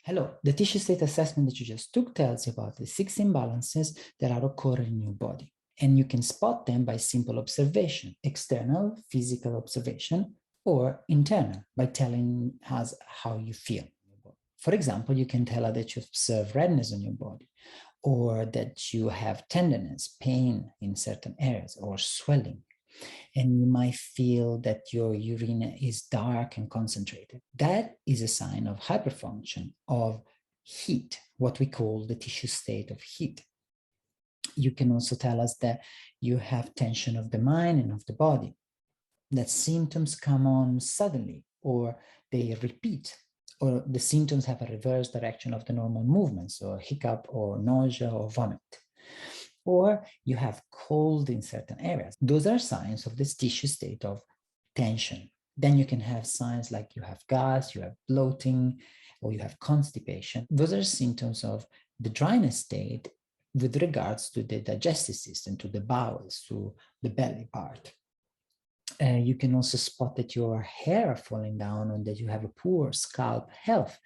Hello, the tissue state assessment that you just took tells you about the 6 imbalances that are occurring in your body. And you can spot them by simple observation, external, physical observation, or internal, by telling us how you feel. For example, you can tell us that you observe redness on your body, or that you have tenderness, pain in certain areas, or swelling. And you might feel that your urine is dark and concentrated. That is a sign of hyperfunction, of heat, what we call the tissue state of heat. You can also tell us that you have tension of the mind and of the body, that symptoms come on suddenly, or they repeat, or the symptoms have a reverse direction of the normal movements, or hiccup, or nausea, or vomit. Or you have cold in certain areas. Those are signs of this tissue state of tension. Then you can have signs like you have gas, you have bloating, or you have constipation. Those are symptoms of the dryness state with regards to the digestive system, to the bowels, to the belly part. You can also spot that your hair are falling down and that you have a poor scalp health.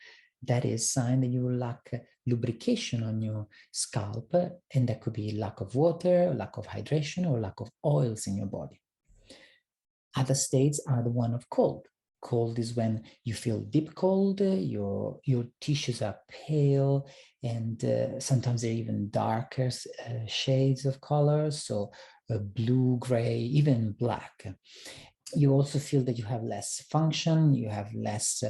That is a sign that you lack lubrication on your scalp, and that could be lack of water, lack of hydration, or lack of oils in your body. Other states are the one of cold. Cold is when you feel deep cold, your tissues are pale, and sometimes they're even darker shades of color, so blue, gray, even black. You also feel that you have less function, you have less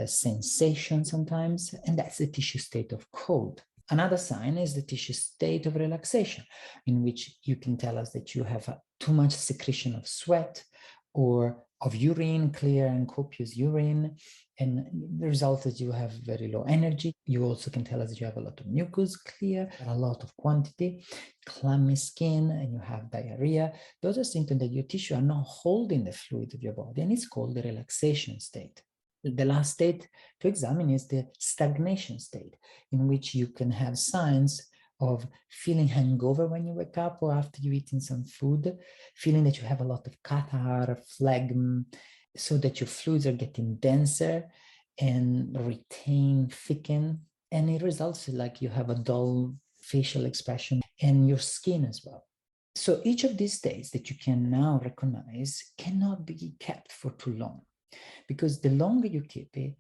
sensation sometimes, and that's the tissue state of cold. Another sign is the tissue state of relaxation, in which you can tell us that you have too much secretion of sweat or of urine, clear and copious urine, and the result is you have very low energy. You also can tell us that you have a lot of mucus, clear, a lot of quantity, clammy skin, and you have diarrhea. Those are symptoms that your tissue are not holding the fluid of your body, and it's called the relaxation state. The last state to examine is the stagnation state, in which you can have signs of feeling hangover when you wake up or after you've eaten some food, feeling that you have a lot of catarrh, phlegm, so that your fluids are getting denser and retain, thicken, and it results in like you have a dull facial expression and your skin as well. So each of these states that you can now recognize cannot be kept for too long, because the longer you keep it,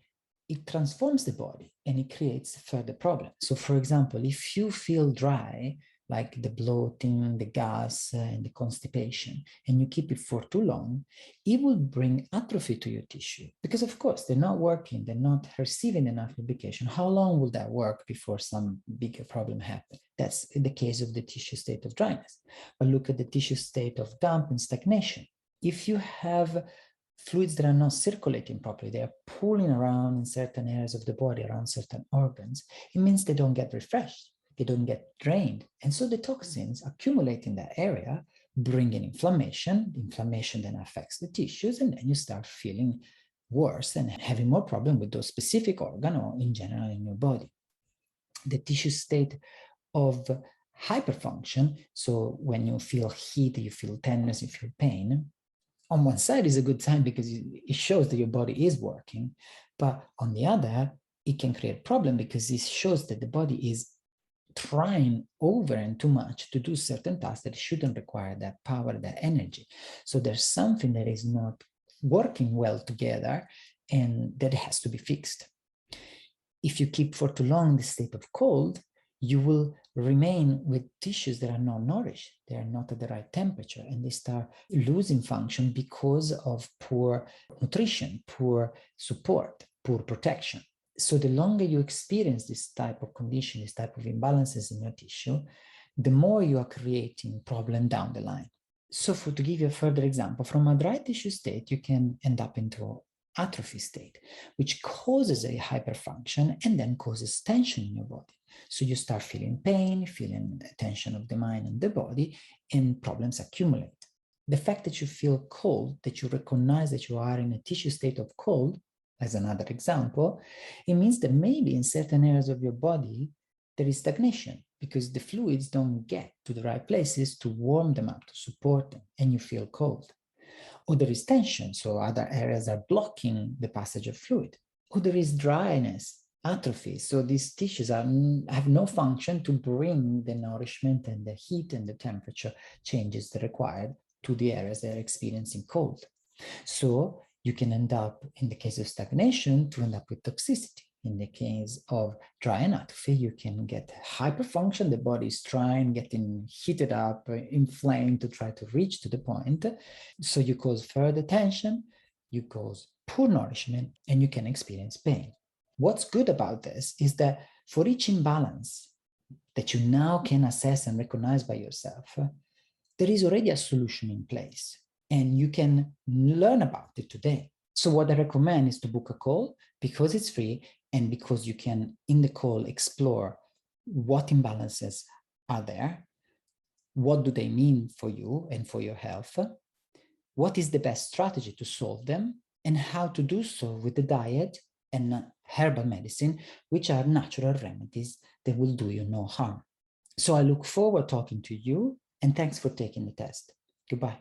it transforms the body and it creates further problems. So for example, if you feel dry, like the bloating, the gas, and the constipation, and you keep it for too long, it will bring atrophy to your tissue, because of course they're not working, they're not receiving enough lubrication. How long will that work before some bigger problem happens? That's the case of the tissue state of dryness. But look at the tissue state of damp and stagnation. If you have fluids that are not circulating properly, they are pooling around in certain areas of the body, around certain organs, it means they don't get refreshed, they don't get drained. And so the toxins accumulate in that area, bringing inflammation. The inflammation then affects the tissues, and then you start feeling worse and having more problem with those specific organ or in general in your body. The tissue state of hyperfunction, so when you feel heat, you feel tenderness, you feel pain, on one side is a good sign because it shows that your body is working, but on the other, it can create a problem because it shows that the body is trying over and too much to do certain tasks that shouldn't require that power, that energy. So there's something that is not working well together and that has to be fixed. If you keep for too long the state of cold, you will remain with tissues that are not nourished. They are not at the right temperature, and they start losing function because of poor nutrition, poor support, poor protection. So the longer you experience this type of condition, this type of imbalances in your tissue, the more you are creating problem down the line. So to give you a further example, from a dry tissue state, you can end up into atrophy state, which causes a hyperfunction and then causes tension in your body. So you start feeling pain, feeling tension of the mind and the body, and problems accumulate. The fact that you feel cold, that you recognize that you are in a tissue state of cold, as another example, it means that maybe in certain areas of your body, there is stagnation because the fluids don't get to the right places to warm them up, to support them, and you feel cold. Or there is tension, so other areas are blocking the passage of fluid. Or there is dryness, atrophy. So these tissues have no function to bring the nourishment and the heat and the temperature changes that are required to the areas that are experiencing cold. So you can end up, in the case of stagnation, to end up with toxicity. In the case of dry atrophy, you can get hyperfunction. The body is trying, getting heated up, inflamed to try to reach to the point. So you cause further tension, you cause poor nourishment, and you can experience pain. What's good about this is that for each imbalance that you now can assess and recognize by yourself, there is already a solution in place and you can learn about it today. So what I recommend is to book a call because it's free and because you can, in the call, explore what imbalances are there, what do they mean for you and for your health, what is the best strategy to solve them, and how to do so with the diet and herbal medicine, which are natural remedies that will do you no harm. So I look forward to talking to you, and thanks for taking the test. Goodbye.